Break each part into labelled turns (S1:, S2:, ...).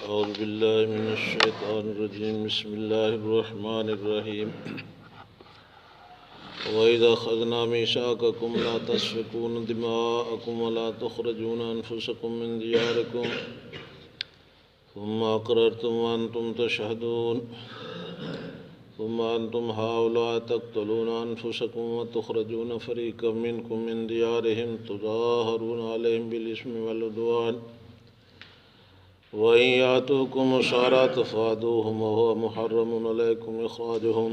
S1: أعوذ بالله من الشيطان الرجيم بسم الله الرحمن الرحيم وإذا أخذنا ميثاقكم لا تسفكون دماءكم ولا تخرجون أنفسكم من دياركم ثم أقررتم وأنتم تشهدون ثم أنتم هؤلاء تقتلون أنفسكم وتخرجون فريقا منكم من ديارهم تظاهرون عليهم بالإثم والعدوان وإن يأتوكم أسارى تفادوهم وهو محرم عليكم إخراجهم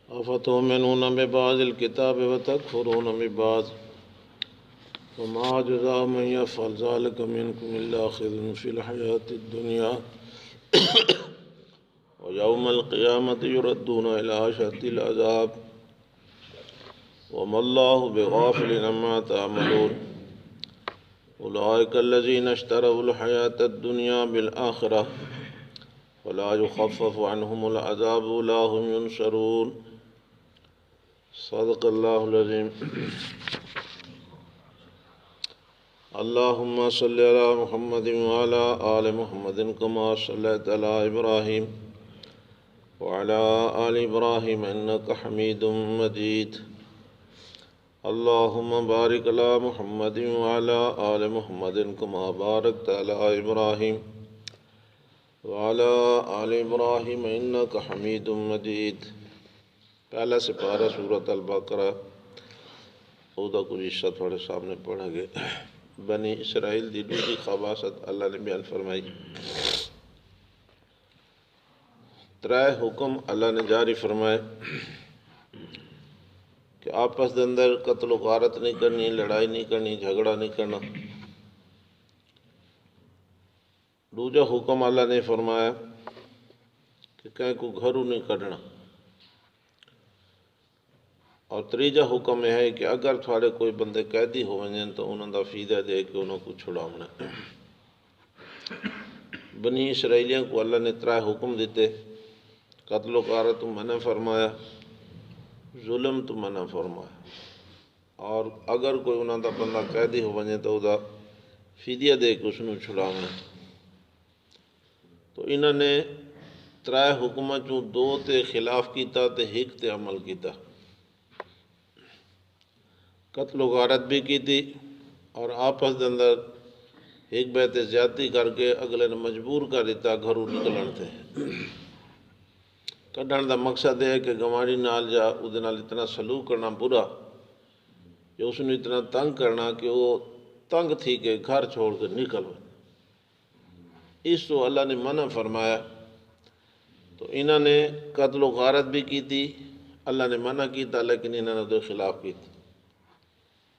S1: أفتؤمنون ببعض الكتاب وتكفرون ببعض وما جزاء من يفعل ذلك منكم إلا خزي في الحياة الدنيا ويوم القيامة يردون إلى أشد العذاب وما الله بغافل عما تعملون أولئك الذين اشتروا الحياة الدنيا بالآخرة ولا يخفف عنهم العذاب ولا هم ينصرون صدق الله العظيم اللهم صل على محمد وعلى آل محمد كما صليت على إبراهيم وعلى آل إبراهيم إنك حميد مجيد اللهم بارك على محمد وعلى آل محمد كما باركت على إبراهيم وعلى آل إبراهيم إنك حميد مجيد پہلا سپارہ سورۃ البقرہ اودا کچھ حصہ تھوڑے سامنے پڑھا گیا بنی اسرائیل دی دوسری خباثت اللہ نے بیان فرمائی ترائے حکم اللہ نے جاری فرمائے کہ آپس دے اندر قتل و غارت نہیں کرنی، لڑائی نہیں کرنی، جھگڑا نہیں کرنا۔ دوجا حکم اللہ نے فرمایا کہ کہیں کو گھروں نہیں کڈنا، اور تیجا حکم یہ ہے کہ اگر تھوڑے کوئی بندے قیدی ہو ونجن تو انہوں دا فیدہ دے کے انہوں کو چھڑاؤنا۔ بنی اسرائیلیوں کو اللہ نے ترائے حکم دیتے، قتل و غارت منع فرمایا، ظلم تو منع فرمایا، اور اگر کوئی انہوں دا بندہ قیدی ہو ونجے تو دا فدیہ دے کے اس نے چھڑاؤنا۔ تو انہوں نے ترائے حکمہ چوں دو تے خلاف کیتا تے ایک تے عمل کیتا، قتل و غارت بھی کی تھی اور آپس دے اندر ایک بیت زیادتی کر کے اگلے نے مجبور کر دیتا گھروں نکلن تھے۔ کڈن دا مقصد ہے کہ گواری نال جا ادھے نال اتنا سلوک کرنا برا کہ اس نے اتنا تنگ کرنا کہ وہ تنگ تھی کہ گھر چھوڑ کے نکل ہو۔ اس تو اللہ نے منع فرمایا، تو انہوں نے قتل و غارت بھی کی تھی، اللہ نے منع کیتا، لیکن انہوں نے دے خلاف کی تھی۔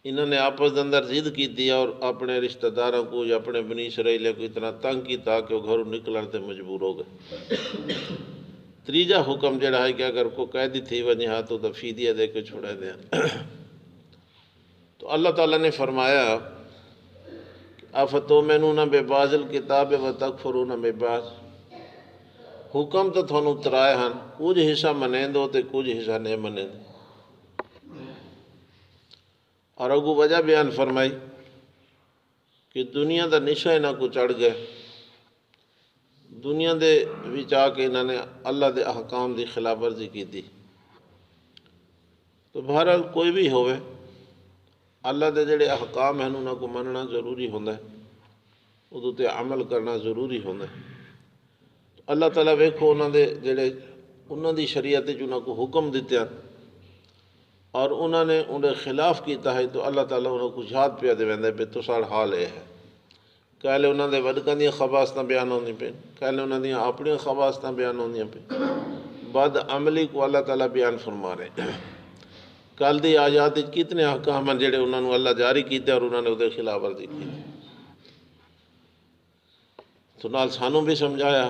S1: انہوں نے آپس دے اندر ضد کی تھی اور اپنے رشتہ داروں کو یا اپنے بنی اسرائیل کو اتنا تنگ کیتا کہ وہ گھروں نکلن تے مجبور ہو گئے۔ تیجا حکم جڑا ہے کہ اگر کوئی قیدی تھی ونجے ہاں تو فدیہ دے کے چھوڑے دیں۔ تو اللہ تعالیٰ نے فرمایا افتؤمنون ببعض الکتاب وتکفرون ببعض، حکم تو تھانوں ترائے ہن، کچھ حصہ منیں دو تے کچھ حصہ نہیں منیں دو۔ اور اگو وجہ بیان فرمائی کہ دنیا دا نشہ انہاں کو چڑھ گئے، دنیا دے وچ آ کے انہوں نے اللہ دے احکام دی خلاف ورزی کی تھی۔ تو بہرحال کوئی بھی ہوئے اللہ دے جڑے احکام ہیں انہوں کو مننا ضروری ہوندہ ہے، ادھو تے عمل کرنا ضروری ہوندہ ہے۔ تو اللہ تعالیٰ ویکھو انہوں دے جڑے انہوں دی شریعت جو انہوں کو حکم دیتے ہیں اور انہوں نے انہیں خلاف کیتا ہے، تو اللہ تعالیٰ انہوں کو یاد پیا دے ویندے پہ تو ساڑھ حال ہے۔ کہلے انہوں نے وڈکاں دیاں خباستاں بیان ہوندی پہ، کہلے انہوں نے اپنی خباستاں بیان ہوندی پہ، بد عملی کو اللہ تعالیٰ بیان فرما رہے ہیں۔ کل دی آیات کتنے احکام ہیں جڑے انہوں نے اللہ جاری کیتے اور انہوں نے ادھے خلاف ورزی کی۔ تو نال سانوں بھی سمجھایا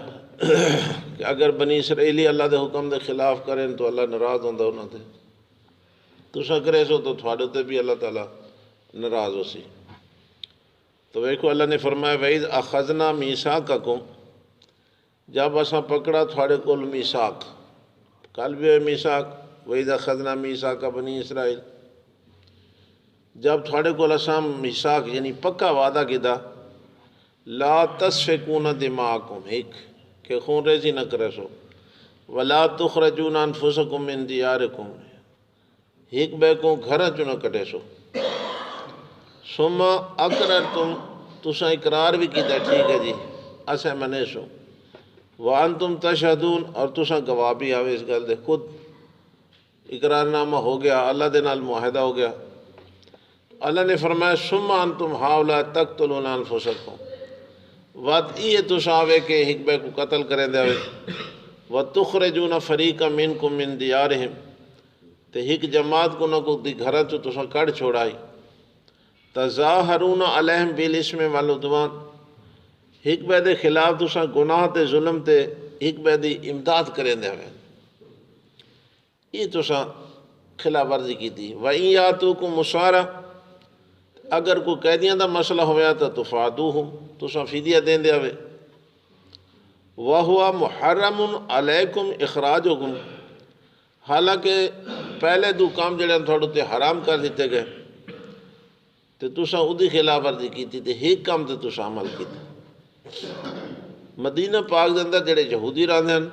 S1: کہ اگر بنی اسرائیلی اللہ دے حکم دے خلاف کریں تو اللہ ناراض ہوندہ انہوں دے، تسا کرے سو تو تھوڑے تے بھی اللہ تعالیٰ ناراض ہو سی۔ تو ویکھو اللہ نے فرمایا وَإِذْ أَخَذْنَا مِيثَاقَكُمْ، جب اساں پکڑا تھوڑے کول میثاق، کل بھی ہوئے میثاق وَإِذْ أَخَذْنَا مِيثَاقَ بنی اسرائیل، جب تھوڑے کول اساں میثاق یعنی پکا وعدہ کیتا لا تسفکون دماءکم ایک کہ خون ریزی نہ کرے سو، ولا تخرجون انفسکم من دیارکم ایک بے کو گھر چو نہ کٹے سو، ثم اقررتم تساں اقرار بھی کیتا ٹھیک ہے جی اسے منے سو، وانتم تشہدون اور تساں گواہ بھی آوے اس گل دے، خود اقرار نامہ ہو گیا، اللہ دے نال معاہدہ ہو گیا۔ اللہ نے فرمایا ثم انتم ہاؤلاء تقتلون انفسکم، وات یہ تساں آوے کہ ایک بے کو قتل کریں دے آوے، وتخرجون فریقا منکم من دیارہم تے ایک جماعت کو نہ کو دی گھراں چو تساں کڑ چھوڑائی، تظاہرون علیہم بالاسم والعدوان ایک بے دے خلاف تساں گناہ تے ظلم تے ایک بے دی امداد کریں دے آوے، یہ تساں خلاف ورزی کی تھی۔ وَإِن يَأْتُوكُمْ أُسَارَىٰ اگر کوئی قیدیاں دا مسئلہ ہویا تا تفادوہم تساں فدیہ دین دے آوے، وَهُوَ مُحَرَّمٌ عَلَيْكُمْ إِخْرَاجُكُمْ حالانکہ پہلے دو کام جڑے تھوڑے تے حرام کر دیتے گئے تے تساں اودی خلاف ورزی کی تھی تے ایک کام تے تساں عمل کیتا۔ مدینہ پاک دے اندر جڑے یہودی رہندے ہیں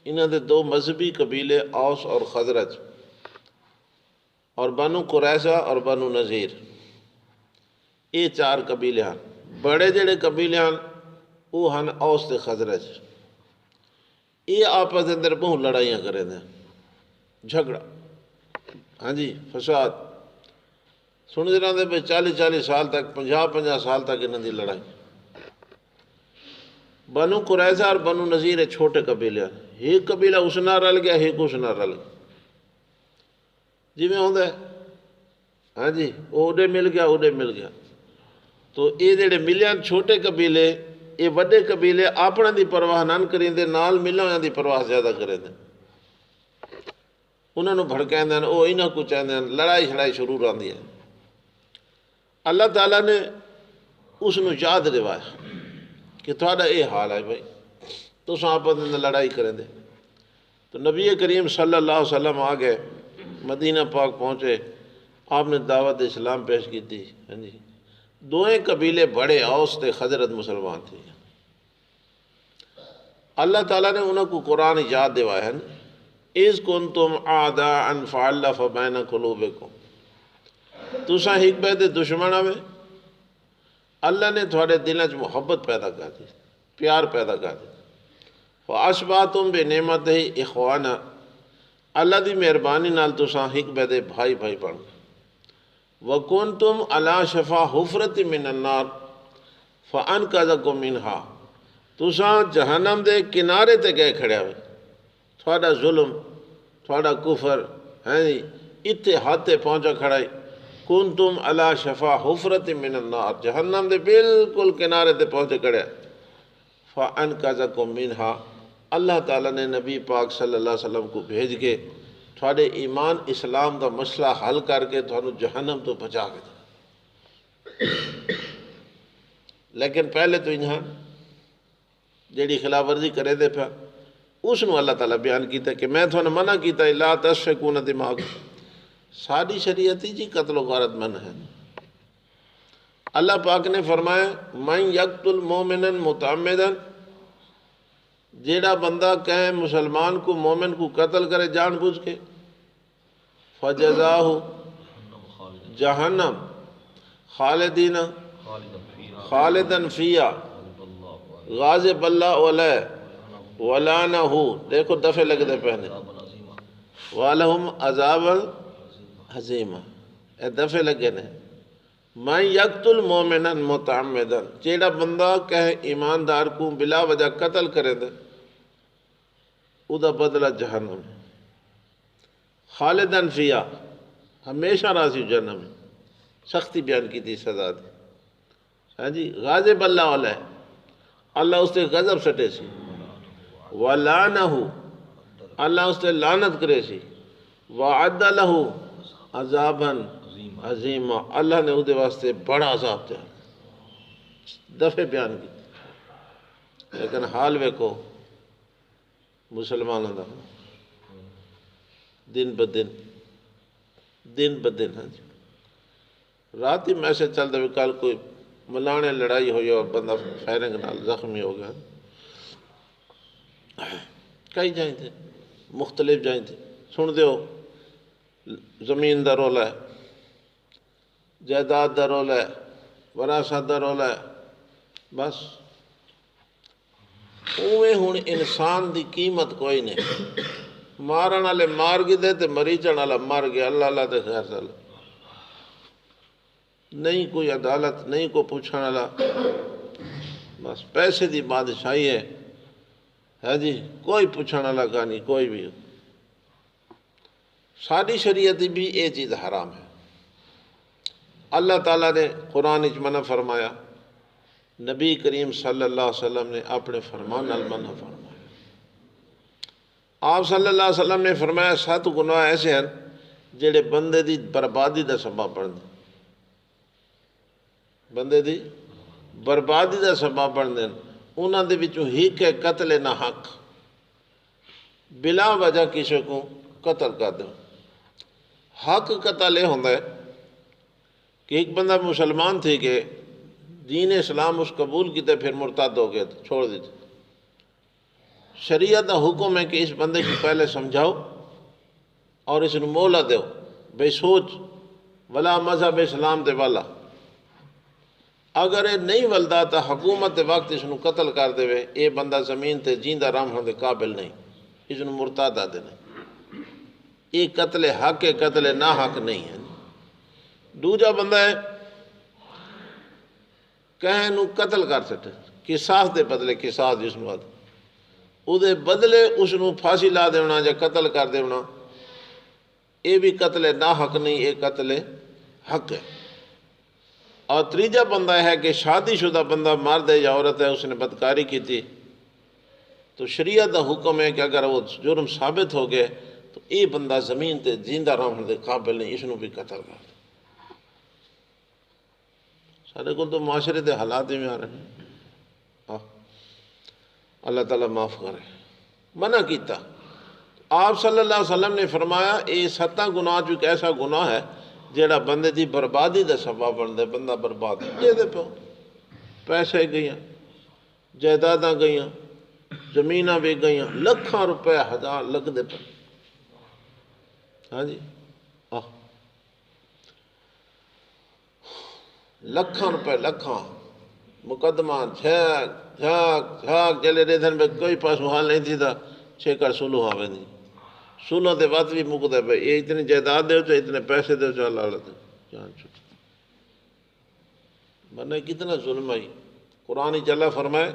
S1: انہاں دے دو مذہبی قبیلے اوس اور خزرج اور بنو قریظہ اور بنو نذیر، یہ چار قبیلے ہیں۔ بڑے جڑے قبیلے ہیں وہ ہیں اوس تے خزرج، یہ آپس دے اندر بہت لڑائیاں کریں دے، جھگڑا، ہاں جی فساد سن دے رہتے پہ 40 سال تک 50 سال تک انہوں دی لڑائی۔ بنو قریظہ اور بنو نذیر چھوٹے قبیلے ہیں، ایک قبیلہ اس نہ رل گیا ایک اس نہ رل گیا، جی میں ہوندہ ہے ہاں جی وہ اڈے مل گیا اڈے مل گیا، تو یہ جڑے ملیاں چھوٹے قبیلے یہ وڈے قبیلے اپنا دی پرواہ نہ کریں دے، نال ملوں دی پرواہ زیادہ کریں دے، انہوں نے بھڑکیں دیں وہ انہوں کو چاہتے ہیں، لڑائی شڑائی شروع رہتی ہے۔ اللہ تعالیٰ نے اس نو یاد دوایا کہ تھوڑا یہ حال ہے بھائی تو آپس میں لڑائی کریں دے، تو نبی کریم صلی اللہ علیہ وسلم آ گئے، مدینہ پاک پہنچے، آپ نے دعوت اسلام پیش کی تھی، ہاں جی دوئیں قبیلے بڑے اوس تے خزرج مسلمان تھے۔ اللہ تعالیٰ نے انہوں کو قرآن یاد دوایا ہے، اِذْ كُنْتُمْ أَعْدَاءً فَأَلَّفَ بَيْنَ قُلُوبِكُمْ تُساں ایک بے دے دشمن آوے، اللہ نے تھوڑے دلیں چ محبت پیدا کر دی، پیار پیدا کر دی، فَأَصْبَحْتُمْ بِنِعْمَتِهِ إِخْوَانًا اللہ دی مہربانی نال تُساں ایک بے دے بھائی بھائی بن گئے، وَكُنْتُمْ عَلَى شَفَا حُفْرَةٍ مِّنَ النَّارِ فَأَنْقَذَكُم مِّنْهَا تُساں جہنم دے کنارے تے گئے کھڑے ہوئے، تھوڑا ظلم تھوڑا کفر ہیں اتنے حد تے پہنچا کھڑائی، کنتم علی شفا حفرت من النار جہنم دے بالکل کنارے تے پہنچے کھڑے، فانقذکم منہا اللہ تعالیٰ نے نبی پاک صلی اللہ علیہ وسلم کو بھیج کے تھوڑے ایمان اسلام دا مسئلہ حل کر کے تھوڑے جہنم تو بچا کے دے۔ لیکن پہلے تو انہاں جیڑی خلاف ورزی کرے دے پھا اس نو اللہ تعالیٰ بیان کیتا کہ میں تھوڑا منع کیتا لا تسفکون دماغ، ساری شریعتی جی قتل و غارت من ہے۔ اللہ پاک نے فرمایا من یقتل مومنا متعمدا جیڑا بندہ کہیں مسلمان کو مومن کو قتل کرے جان بوجھ کے، فجزاہ جہنم خالدین خالدن فیہا غاضب اللہ علیہ ولعنہ دیکھو دفعے لگ دے پہنے وَلَهُمْ عَذَابًا عَظِیمًا اے دفعے لگے نے مَن یقتل مُؤْمِنًا مُتَعَمِّدًا جیڑا بندہ کہے ایماندار کو بلا وجہ قتل کرے دے او دا بدلہ جہنم خالدن فیہا ہمیشہ راضی جہنم سختی بیان کی تھی سزا دی، ہاں جی غاضب اللہ علیہ اللہ اس سے غضب سٹے سی، وَلَعْنَهُ اللہ اس سے لعنت کرے سی، وَعَدَّ لَهُ عَذَابًا عَظِیمًا اللہ نے اس واسطے بڑا عذاب دیا، دفعے بیان کی۔ لیکن حال ویکو مسلمانوں دا دن بدن ہاں جی رات ہی میسج چل دے کل کوئی ملانے لڑائی ہوئی اور بندہ فائرنگ نال زخمی ہو گیا. کئی جائیں تھے مختلف جائیں تھے. سن دیو زمین دا رولا ہے, جائیداد دا رولا ہے, وراثت دا رولا ہے. بس اوے ہن انسان دی قیمت کوئی نہیں. مارن والے مار گئے تے مریچن والا مر گیا. اللہ اللہ تے خیر سال نہیں کوئی عدالت نہیں کو پوچھنے والا. بس پیسے دی بادشاہی ہے جی. کوئی پوچھنے والا کا نہیں کوئی بھی. ساری شریعت بھی یہ چیز حرام ہے. اللہ تعالیٰ نے قرآن وچ منع فرمایا, نبی کریم صلی اللہ علیہ وسلم نے اپنے فرمان نال منع فرمایا. آپ صلی اللہ علیہ وسلم نے فرمایا 7 گناہ ایسے ہیں جڑے بندے دی بربادی دا سبب بن دے. بندے دی بربادی دا سبب بن دے. انہاں دے وچوں ایک ہے قتل نہ حق. بلا وجہ کسی کو قتل کر دو. حق قتل یہ ہوتا ہے کہ ایک بندہ مسلمان تھے کہ دین اسلام اس قبول کیتے پھر مرتد ہو گئے تو چھوڑ دیتے. شریعت کا حکم ہے کہ اس بندے کو پہلے سمجھاؤ اور اس کو مولا دو بے سوچ ولا مذہب اسلام دے والا. اگر یہ نہیں ولدا تو حکومت دے وقت اس کو قتل کر دے یہ بندہ زمین تے جیندہ رام ہونے دے قابل نہیں. اس کو مرتد آتے ہیں. یہ قتل حق ہے, قتل نہ حق نہیں ہے. دوجا بندہ ہے کہیں نو قتل کر سکتے قصاص دے بدلے قصاص جس نو او دے بدلے اس نو پھانسی لا دینا یا قتل کر دینا. یہ بھی قتل نہ حق نہیں, یہ قتل حق ہے. اور تیجا بندہ ہے کہ شادی شدہ بندہ مرد ہے یا عورت ہے اس نے بدکاری کی تھی تو شریعت کا حکم ہے کہ اگر وہ جرم ثابت ہو گئے تو یہ بندہ زمین تے زندہ رہنے دے قابل نہیں, اس نو بھی قتل کر. سارے کو تو معاشرے دے حالات میں آ رہے ہیں. اللہ تعالیٰ معاف کرے. منع کیتا. آپ صلی اللہ علیہ وسلم نے فرمایا یہ 7 گناہ جو ایک ایسا گناہ ہے جیڑا بندے دی بربادی دا سبب بنتا ہے. بندہ برباد یہ دے پہ پیسے گئیاں, جائیداداں گئیاں, زمیناں بھی گئیاں, لکھاں روپے ہزار لگ دے پہ. ہاں جی لکھاں روپے لکھاں مقدمہ جھاک جھاک جھاک جلے ریدھن میں کوئی پاس حال نہیں تھی تھا. چھیکر سلو ہاں ویندی سلو دے بات بھی مکتا ہے یہ اتنی جائیداد دے چاہے اتنے پیسے دے چاہے اللہ دے جان چھوٹ. ورنہ کتنا ظلم آئی. قرآن چلا فرمائے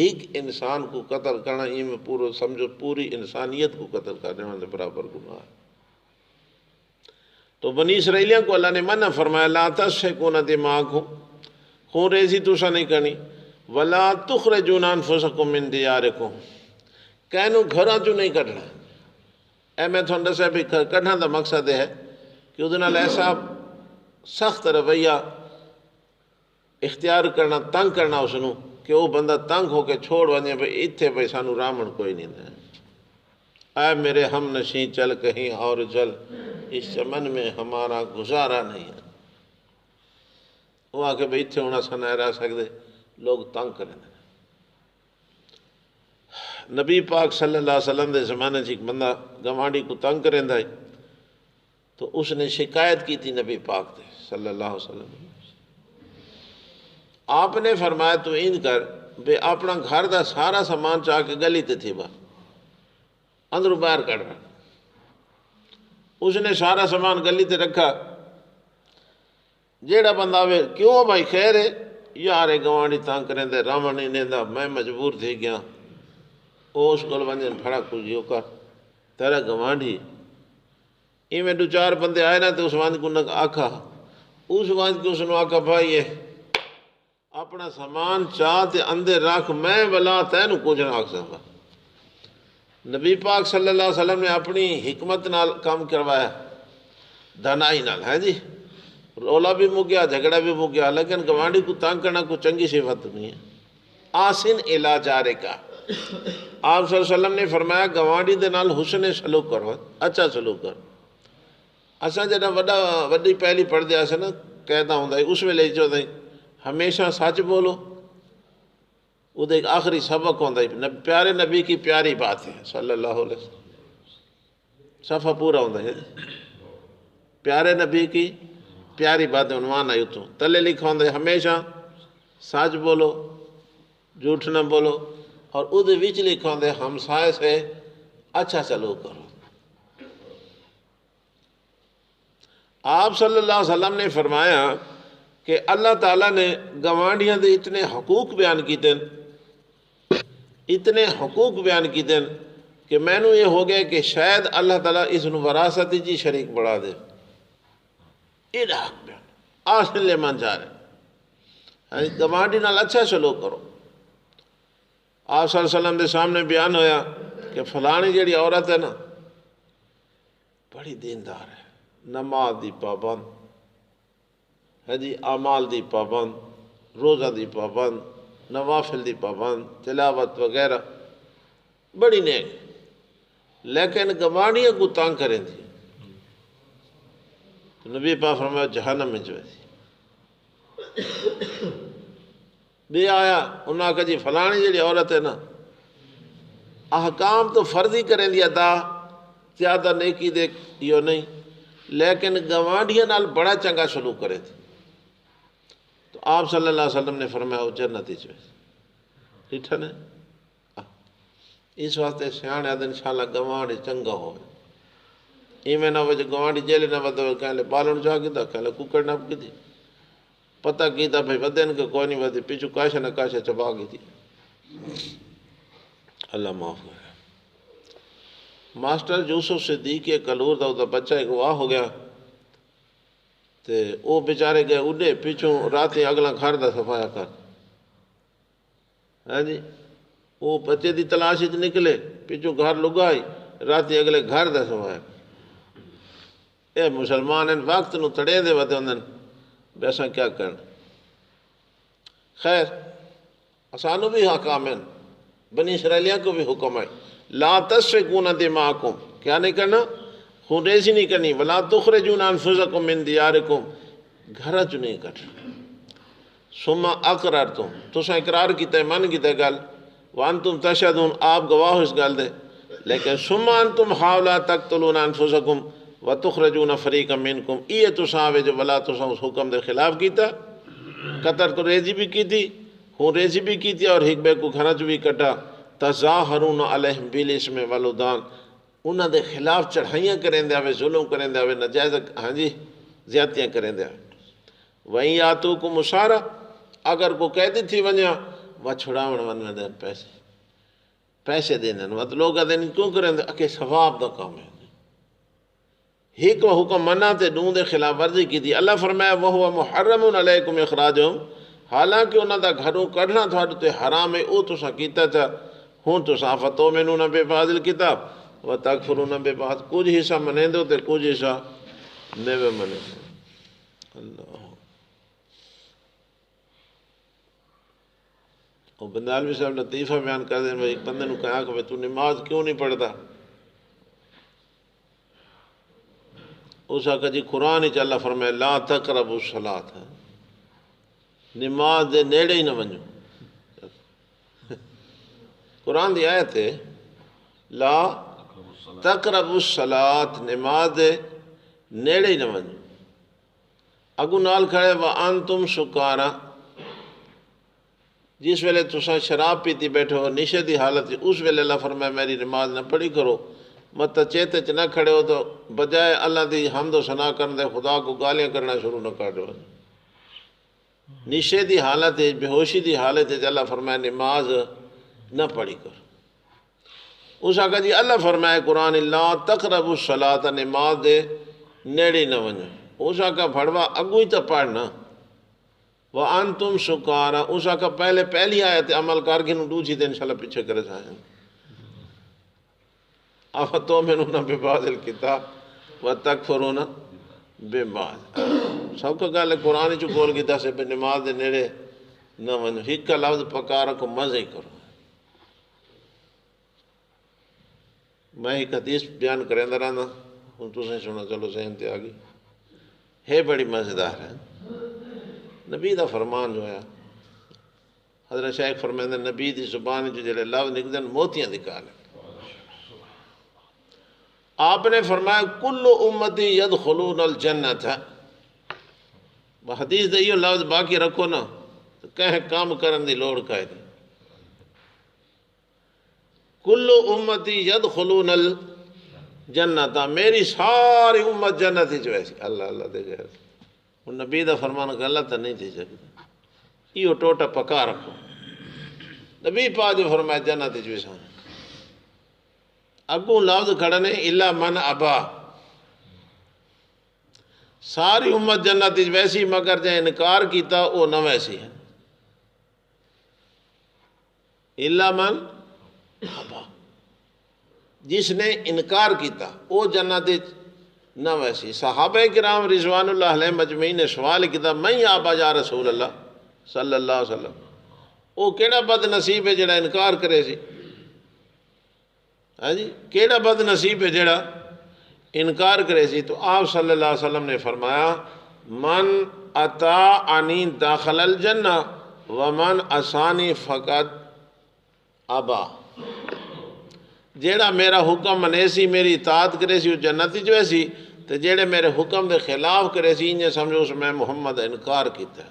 S1: ایک انسان کو قتل کرنا یہ میں پورا سمجھو پوری انسانیت کو قتل کرنے والے برابر گناہ ہے. تو بنی اسرائیلیوں کو اللہ نے منع فرمایا لا تسفکون دماءکم خون ریزی توسا نہیں کرنی ولا تخرجون انفسکم من دیارکم کہنو گھراں چوں نہیں کٹنا. اے میں تھوڑا دسیا بھی کٹھنا دا مقصد ہے کہ ادھے نال ایسا سخت رویہ اختیار کرنا تنگ کرنا اس نو کہ وہ بندہ تنگ ہو کے چھوڑ ونجے بھئی اتھے بھئی سانو رامن کوئی نہیں دے. اے میرے ہم نشین چل کہیں اور جل اس چمن میں ہمارا گزارا نہیں ہے. وہ آ کے بھئی اتھے ہونا سا نہ رہ سکتے لوگ تنگ کریں. نبی پاک صلی اللہ علیہ وسلم دے زمانے سے ایک بندہ گوانڈی کو تنگ کریں دا ہے تو اس نے شکایت کی تھی نبی پاک دے صلی اللہ علیہ وسلم. آپ نے فرمایا تو ان کر بے اپنا گھر دا سارا سامان چاہ کے گلی تے تھی با اندروں باہر کر رہا. اس نے سارا سامان گلی تے رکھا. جیڑا بندہ آوے کیوں بھائی خیر ہے یارے گوانڈی تنگ کریں دے رامن نہیں دیندہ میں مجبور تھی گیا. اس کو بندن پھڑا کچھ یوں کر تیرا گوانڈی یہ میں 2-4 بندے آئے نا تو اس وقت کو آکھا اس وقت کو اس نے آکھا بھائی اپنا سامان چاہتے اندر رکھ میں بلا تینوں کچھ نہ آکھ سکتا. نبی پاک صلی اللہ علیہ وسلم نے اپنی حکمت نال کام کروایا دانائی نال ہے جی. رولا بھی مک گیا جھگڑا بھی مک گیا لیکن گوانڈی کو تنگ کرنا کوئی چنگی صفت نہیں ہے. آسن الا جارکا آپ صلی اللہ علیہ وسلم نے فرمایا گوانڈی دے نال حسن سلوک کرو اچھا سلوک کر. اساں جڑا وڈی پہلی پڑھ دیا سے نا قیدا ہوندا ہے اس ویلے چاہتا ہے ہمیشہ سچ بولو، وہ ایک آخری سبق ہوتا ہے، پیارے نبی کی پیاری بات ہے صلی اللہ علیہ وسلم، صفحہ پورا ہوتا ہے، پیارے نبی کی پیاری بات عنوان آئی اتوں تلے لکھا ہوتا ہے ہمیشہ سچ بولو، جھوٹ نہ بولو، اور ادھے وچ لکھا ہوتا ہے ہمسائے سے اچھا سلوک کرو۔ آپ صلی اللہ علیہ وسلم نے فرمایا کہ اللہ تعالیٰ نے گوانڈیاں دے اتنے حقوق بیان کیتے ہیں، اتنے حقوق بیان کیتے ہیں کہ میں نو یہ ہو گیا کہ شاید اللہ تعالیٰ اس نو وراثت جی شریک بڑھا دے۔ یہ حق بیان آسن لے من جا رہے گوانڈی نال اچھا سلوک کرو۔ آپ صلی اللہ علیہ وسلم دے سامنے بیان ہویا کہ فلانی جیڑی عورت ہے نا بڑی دیندار ہے، نماز دی پابند ہے جی، اعمال دی پابند، روزہ دی پابند، نوافل دی پابند، تلاوت وغیرہ بڑی نیک، لیکن گوانڈیاں کو تنگ کریں تھی تو نبی پاک فرمایا جہنم میں جو ہے بھی آیا انہاں کہا جی فلانی جیڑی عورت ہے نا احکام تو فرضی کریں دیا دا زیادہ نیکی دے یہ نہیں، لیکن گوانڈیاں نال بڑا چنگا سلوک کرے تھے، تو آپ صلی اللہ علیہ وسلم نے فرمایا وہ جنتی جو ہے ٹھیک ہے۔ اس واسطے سیانے آدھے انشاءاللہ گوانڈی چنگا ہوئے، ایویں نہ ہوئے جو گوانڈی جیلے نہ بدھو کہیں لے بالن جا کیتا کہیں لے ککڑ نہ کی تھی پتہ کیتا بھئی ودین کے کوئی نہیں ودی پیچھو کاشا نہ کاشا چبا گئی تھی۔ اللہ معاف کرے۔ ماسٹر یوسف صدیق کلور دا بچہ ایک واہ ہو گیا تے او بیچارے گئے اڈے پیچھوں راتے اگلا گھر دا صفایا کر، ہاں جی وہ بچے دی تلاش نکلے پیچھوں گھر لگائی راتے اگلے گھر دا صفایا کر۔ اے مسلمان ان وقت نو تڑے دے ودے ہوندن بیسا کیا کرنا۔ خیر اسانو بھی حکام ہیں، بنی اسرائیلیہ کو بھی حکم ہے لا تسفکون دماءکم، کیا نہیں کرنا؟ خون ریزی نہیں کرنی، ولا تخرجون انفسکم من دیارکم، گھر چ نہیں کٹ۔ ثم اقررتم، تسا اقرار کیتا ہے من کیتا ہے گل، وانتم تشہدون، آپ گواہ اس گل دے، لیکن ثم انتم ہاؤلا تقتلون انفسکم وتخرجون فریقا منکم، یہ تسا آوے جو ولا تسا اس حکم دے خلاف کیتا، قطر تو ریزی بھی کی تھی، خون ریزی بھی کی تھی اور حکبے کو گھر چ بھی کٹا، تظاہرون علیہم بالاسم والعدوان، انہاں دے خلاف چڑھائیاں کریں دے آوے، ظلم کریں دے آوے، نجائز ہاں جی زیادتیاں کریں دے آوے۔ وہیں آتوکم اسارہ، اگر کو قیدی تھی ونجا وہ چھڑاون ون دے پیسے دینے مطلب لوگ دین کیوں کریں دے اکے ثواب دا کام ہے، ایک حکم منع تے دوں دے خلاف ورزی کی تھی۔ اللہ فرمایا وہو محرم علیکم اخراجہم، حالانکہ انہاں دا گھروں کڈھنا تھوڑے تے حرام ہے، او تسا کیتا تھا، ہوں تسا فتؤمنون ببعض الکتاب وتکفرون ببعض، کچھ حصہ منے دو تے کچھ حصہ نہیں منے دو۔ اللہ وہ بندالوی صاحب لطیفہ بیان کر دیں، ایک بندے نے کہا کہ تو نماز کیوں نہیں پڑھتا؟ اس کا جی قرآن ہی اللہ فرمائے لا تقربوا الصلاۃ، نماز دے نیڑے ہی نہ ونجو، قرآن دی آیت ہے لا تقربوا الصلاۃ، نماز دے نیڑے ہی نہ ونجو، اگو نال کھڑے وانتم سکارا، جس ویلے تساں شراب پیتی بیٹھے ہو نشے دی حالت، اس ویلے اللہ فرمائے میری نماز نہ پڑھی کرو، مت چیتے چ نہ کھڑے ہو تو بجائے اللہ دی حمد و ثنا کرن دے خدا کو گالیاں کرنا شروع نہ کر دو۔ نشے دی حالت ہے، بے ہوشی دی حالت ہے، اللہ فرمائے نماز نہ پڑھی کر۔ اس آقا جی اللہ فرمائے قرآن لا تقربوا الصلاۃ، نماز دے نیڑے نہ ونجو، اس آقا بھڑوا اگو ہی تو پڑھنا، وَأَنْتُمْ سُكَارَى، اس آقا پہلی آیت عمل کر کے دوسری دن انشاءاللہ پیچھے کرے جائیں۔ أَفَتُؤْمِنُونَ بِبَعْضِ الْكِتَابِ وَتَكْفُرُونَ بِبَعْضٍ، سب کو گل قرآن چ بول گیا سے نماز دے نیڑے نہ ونجو، ایک کا لفظ پکا رکھو مزے ہی کرو۔ میں ایک حدیث بیان کریں رہنا، ہوں تسیں سنا چلو ذہن تے آ گئی، ہے بڑی مزیدار ہے۔ نبی دا فرمان جو ہے حضرت شیخ فرمائندے نبی دی زبان جو جڑے لفظ نکلدے موتیاں دی گل ہے۔ آپ نے فرمایا کل امتی یدخلون الجنت، حدیث دا یہ لفظ باقی رکھو نا تو کہیں کام کرن دی لوڑ کائے دی۔ کل امتی یدخلون الجنت، میری ساری امت جنت ہی جو ایسی اللہ اللہ دے گئے۔ نبی دا فرمان غلط نہیں تھی سکتا، یہ ٹوٹا پکا رکھو۔ نبی پاک جو فرمایا جنت جو ایسا اگوں لفظ کھڑنے الا من ابا، ساری امت جنت ویسی مگر جائے انکار کیتا وہ نہ ویسی ہے۔ الا من ابا، جس نے انکار کیتا وہ جنت نہ ویسی۔ صحابہ کرام رضوان اللہ علیہ مجمعین نے سوال کیتا میں آبا یا رسول اللہ صلی اللہ علیہ وسلم، وہ کیڑا بد نصیب ہے جڑا انکار کرے سی؟ ہاں جی، کیڑا بد نصیب ہے جڑا انکار کرے سی؟ تو آپ صلی اللہ علیہ وسلم نے فرمایا من اطاعنی داخل الجنہ ومن عصانی فقد ابا، جیڑا میرا حکم منے سی میری اطاعت کرے سی وہ جنت جو ایسی، تو جیڑے میرے حکم دے خلاف کرے سی انہیں سمجھو اس میں محمد انکار کیتا ہے۔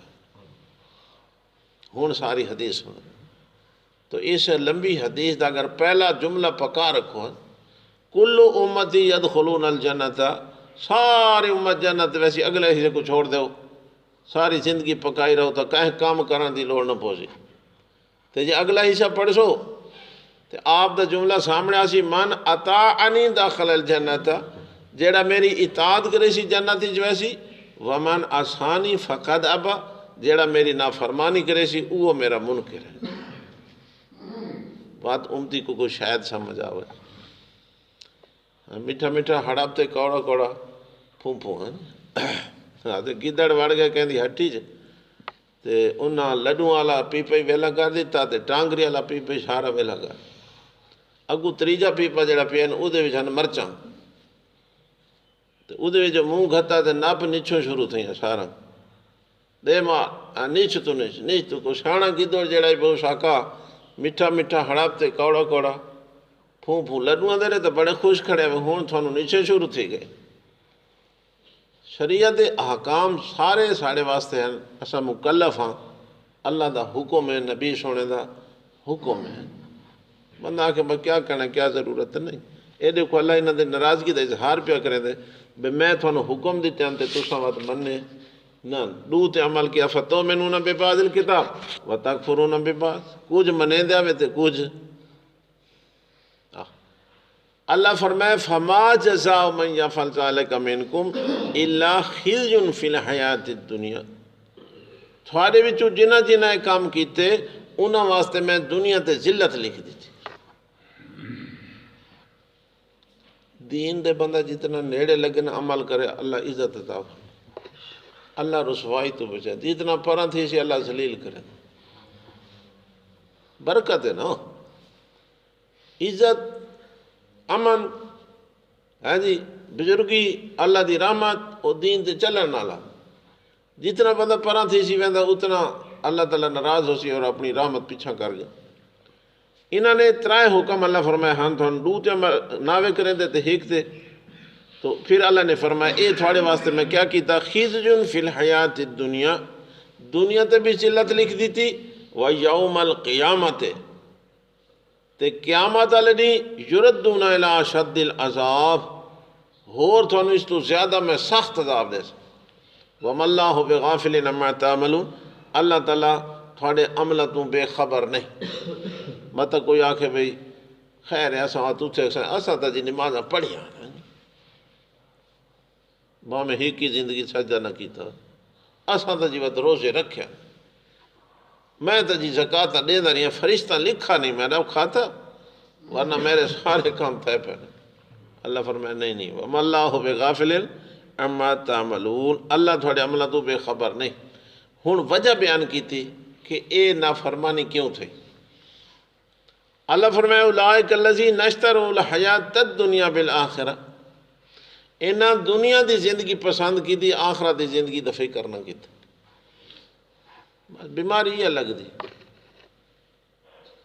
S1: ہون ساری حدیث سن تو اس لمبی حدیث دا اگر پہلا جملہ پکا رکھو کل امتی یدخلون الجنت، ساری امت جنت ویسی، اگلے حصے کو چھوڑ دو، ساری زندگی پکائی رہو تو کہیں کام کرن دی لوڑ نہ پوسی۔ تو جی اگلا حصہ پڑھ سو تو آپ دا جملہ سامنے آسی من اطاعنی داخل الجنت، جیڑا میری اطاعت کرے سی جنت جو ایسی، ومن عصانی فقد ابا، جیڑا میری نافرمانی کرے سی وہ میرا منکر ہے۔ بات امتی کو کوئی شاید سمجھ آوے۔ میٹھا میٹھا ہڑپ تے کوڑا کوڑا پھوں پھوں ہیں گدڑ وڑ گئے کہیں دی ہٹی جے تے انہاں لڈوں والا پیپے ویلا کر دیتا تے ٹانگری والا پیپے سارا ویلا کر اگو تریجا پیپا جڑا پین او دے وچ ہن مرچاں تے او دے وچ منہ گھتا تے نپ نچھوں شروع تھیاں سارا دے ماں نیچ تو کو شانا گدڑ جڑا بہو شاکا میٹھا میٹھا ہڑپ تے کوڑا کوڑا پھوں پھوں لڈوں دے رہے تو بڑے خوش کھڑے ہوئے ہون تھانو نیچے شروع تھی گئے۔ شریعت احکام سارے ساڑے واسطے ہیں، اسا مکلف ہاں، اللہ دا حکم ہے، نبی سونے دا حکم ہے۔ بندہ آکے میں کیا کرنا کیا ضرورت نہیں، اے دیکھو اللہ انہاں دے ناراضگی دا اظہار پیا کریں دے بے میں تھانو حکم دیتے ہیں تے تساں وات مننے نہ دو تے عمل کیا فتؤمنون ببعض الکتاب وتکفرون ببعض، کچھ منے دیا وے تے کچھ۔ اللہ فرمائے فما جزاء من یفعل ذلک منکم الا خزی فی الحیات الدنیا، تھوڑے وچوں جنہ جنہ کام کیتے انہاں واسطے میں دنیا تے ذلت لکھ دی تھی۔ دین دے بندہ جتنا نیڑے لگن عمل کرے اللہ عزت عطا فرمائے، اللہ رسوائی تو بچائے، جتنا پران تھی سی اللہ ذلیل کرے، برکت ہے نا، عزت امن ہے جی، بزرگی اللہ دی رحمت اور دین تے چلن والا، جتنا بندہ پران تھی سی ویندا اتنا اللہ تعالیٰ ناراض ہو سی اور اپنی رحمت پیچھا کر گیا۔ انہوں نے ترائے حکم اللہ فرمایا ہاں تھوڑا دو تے ناوے کریں دے تے ہیک تے، تو پھر اللہ نے فرمایا اے تھوڑے واسطے میں کیا کیتا خزی فی الحیات الدنیا، دنیا تے بھی ذلت لکھ دی تھی، ویوم القیامت تے قیامت والے دن یردون الی اشد العذاب، ہور تھانو اس تو زیادہ میں سخت عذاب دے سا، وما اللہ بغافل عما تعملون، اللہ تعالیٰ تھوڑے عملہ تو بے خبر نہیں۔ مطلب کوئی آکھے بھئی خیر ہے اساں تو تھے اساں تا جی نمازاں پڑھیاں ماں میں ہی کی زندگی سجدہ نہ کیتا، اساں تا جی وقت روزے رکھیا، میں تو جی زکاة دے دا رہی ہیں، فرشتہ لکھا نہیں میں رب کھاتا ورنہ میرے سارے کام طے پہ۔ اللہ فرمائے نہیں وَمَا اللَّهُ بِغَافِلٍ عَمَّا تَعْمَلُونَ، اللہ تھوڑے عملہ تو بے خبر نہیں۔ ہن وجہ بیان کی تھی کہ اے نافرمانی کیوں تھی۔ اللہ فرمائے اولئک الذین اشتروا الحیاۃ الدنیا بالآخرہ، انہاں دنیا دی زندگی پسند کی دی، آخرت دی زندگی دا فکر نہ کیتا۔ بس بیماری یہ لگتی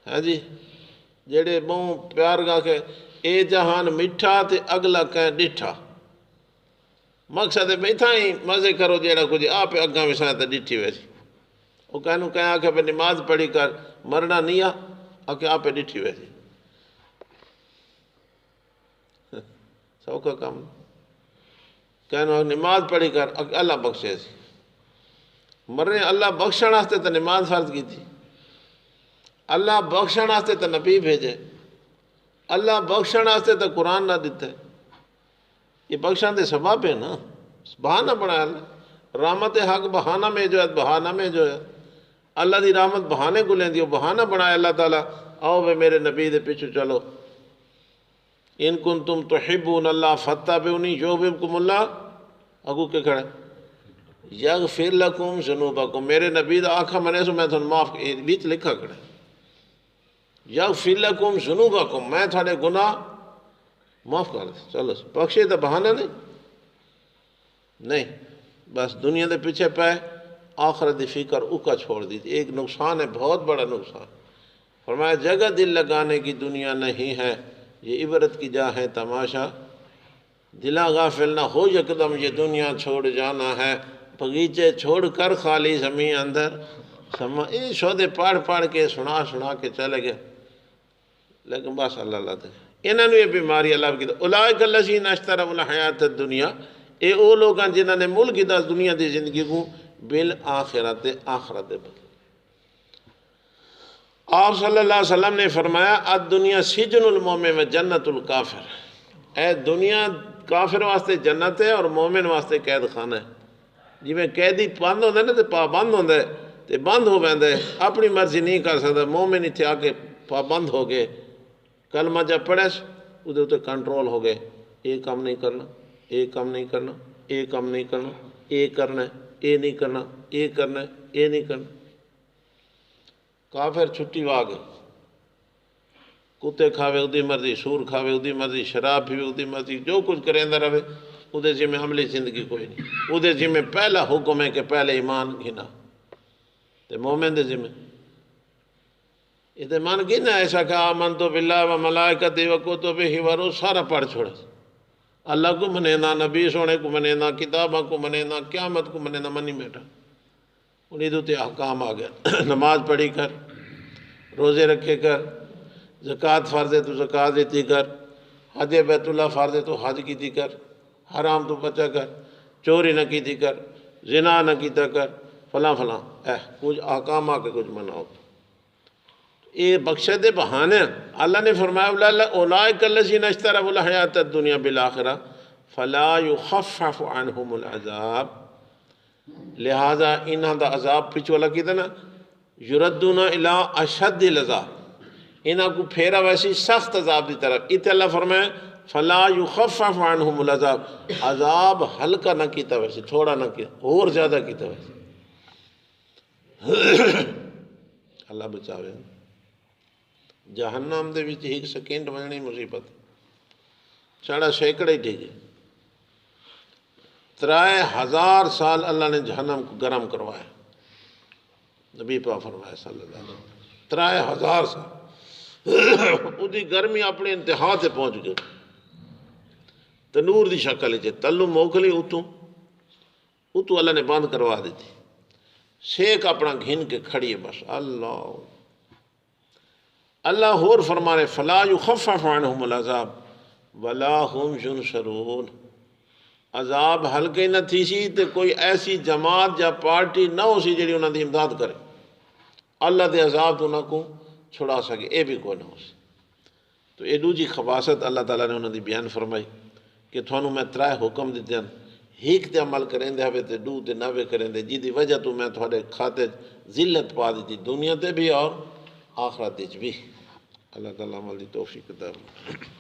S1: ہے جی، جڑے منہ پیار گا کہ اے جہان میٹھا تے اگلا کہیں ڈٹھا، مقصد ہے بیٹھا ہی مزے کرو جیڑا کچھ آپ اگاں وسائیں تے ڈٹھی ویسی، وہ کہنوں کہیں آکھے پہ نماز پڑھی کر مرنا نہیں آکھے آپ ڈٹھی ویسی، سوکھا کام کہنوں نماز پڑھی کر اللہ بخشے سی، مرنے اللہ بخشن واسطے تو نماز فرض کی تھی، اللہ بخشن واسطے تو نبی بھیجے، اللہ بخشن واسطے تو قرآن نہ دیتے، یہ بخشن دے سبب ہے نا، بہانہ بنایا اللہ، رحمت حق بہانہ میں جو ہے بہانہ میں جو ہے اللہ دی رحمت بہانے کو لیں دی، وہ بہانہ بنایا اللہ تعالیٰ، آؤ بے میرے نبی دے پیچھے چلو، ان کنتم تحبون اللہ فاتبعونی یحببکم اللہ، اگو کے کھڑے یغفر لکم ذنوبکم، میرے نبی دا آنکھا منے سو میں تھوڑا معاف بیچ لکھا کھڑے یغفر لکم ذنوبکم، میں تھوڑے گناہ معاف کر دے، چلو بخشے تو بہانہ نہیں، بس دنیا دے پیچھے پہ آخرت دی فکر اوکا چھوڑ دی تھی، ایک نقصان ہے بہت بڑا نقصان، فرمایا جگہ دل لگانے کی دنیا نہیں ہے، یہ عبرت کی جا ہے تماشا، دلا غافل نہ ہو یکدم یہ دنیا چھوڑ جانا ہے، بغیچے چھوڑ کر خالی زمین اندر سما، یہ شودے پڑھ کے سنا کے چلے گئے، لیکن بس اللہ دے انہوں نے یہ بیماری اللہ کی اولئک الذین اشتروا الحیات الدنیا، اے او لوگ ہیں جنہوں نے مل کی دنیا دی زندگی کو بالآخرت آخرت دے بدلے۔ آپ صلی اللہ علیہ وسلم نے فرمایا الدنیا سجن المومن و جنت الکافر، اے دنیا کافر واسطے جنت ہے اور مومن واسطے قید خانہ ہے، جی میں قیدی بند ہوتا ہے نا تو پابند ہوتا ہے تو بند ہو پہنتا ہے، اپنی مرضی نہیں کر سکتا، مومن اتنے آ کے پابند ہو گئے، کلمہ جب پڑھے ادھر اتنے کنٹرول ہو گئے، یہ کام نہیں کرنا، یہ کام نہیں کرنا، یہ کام نہیں کرنا، یہ کرنا ہے، یہ نہیں کرنا، یہ کرنا ہے، یہ نہیں کرنا، کافر چھٹی وا گئے، کتے کھاوے ادھی مرضی، سور کھاوے ادھی مرضی، شراب پیوے ادھی مرضی، جو کچھ کریں رہے ادھے جی میں عملی زندگی کوئی نہیں، ادھے جی میں پہلا حکم ہے کہ پہلے ایمان گھنا، تے مومن دے جی میں ایمان گھنا ایسا کہ آمنت باللہ و ملائکتہ و کتبہ و رسلہ سارا پڑھ چھوڑے، اللہ کو منینا، نبی سونے کو منینا، کتابہ کو منینا، قیامت کو منینا، منی بیٹھا، انہیں تو تے احکام آ گیا، نماز پڑھی کر، روزے رکھے کر، زکوٰۃ فرض ہے تو زکوٰۃ دیتی کر، حج بیت اللہ فرض ہے تو حج کیتی کر، حرام تو بچا کر، چوری نہ کیتی کر، زنا نہ کیتا کر، فلاں فلاں، کچھ احکام آ کے کچھ مناؤ، یہ بخشے دے بہانے، اللہ نے فرمایا اولئک الذین اشتروا الحیات الدنیا بالآخرہ فلا یخفف عنہم العذاب، لہذا انہاں دا عذاب پچھو لگی تھا نا، یردون الی اشد العذاب، انہاں کو پھیرا ویسی سخت عذاب دی طرف، اتنے اللہ فرمائے فلا یخفف عنہم العذاب، عذاب ہلکا نہ کیتا ویسے، تھوڑا نہ کیتا، اور زیادہ کیتا ویسے، اللہ بچاوے، جہنم دے وچ ایک سیکنڈ ونجنی مصیبت، ساڑھا سینکڑے ٹھیک ہے، 3000 سال اللہ نے جہنم کو گرم کروایا، نبی پاک فرمایا صلی اللہ علیہ وسلم 3000 سال، ادھی گرمی اپنے انتہا تے پہنچ گئی، تنور دی شکل ہے، تلو موکلی اتو اللہ نے بند کروا دیتی، سیک اپنا گھن کے کھڑی ہے، بس اللہ اور فرمانے فلا یخفف عنہم العذاب ولا هم ینصرون، عذاب ہلکے نہ تھی سی تے کوئی ایسی جماعت یا پارٹی نہ ہو سی جڑی انہوں دی امداد کرے، اللہ دے عذاب تو انہوں کو چھڑا سکے، اے بھی کوئی نہ ہو سی، تو اے دوجی خباست اللہ تعالیٰ نے انہوں دی بیان فرمائی کہ تھانوں میں 3 حکم دیتے ہیں، ہیک تے عمل کریں دے ہوئے تے دو تے نوے کریں دے، جی دی وجہ تو میں تھوڑے کھاتے ذلت پا دیتی دنیا تے بھی اور آخرت دیچ بھی، اللہ تعالیٰ عمل دی توفیق عطا فرمائے۔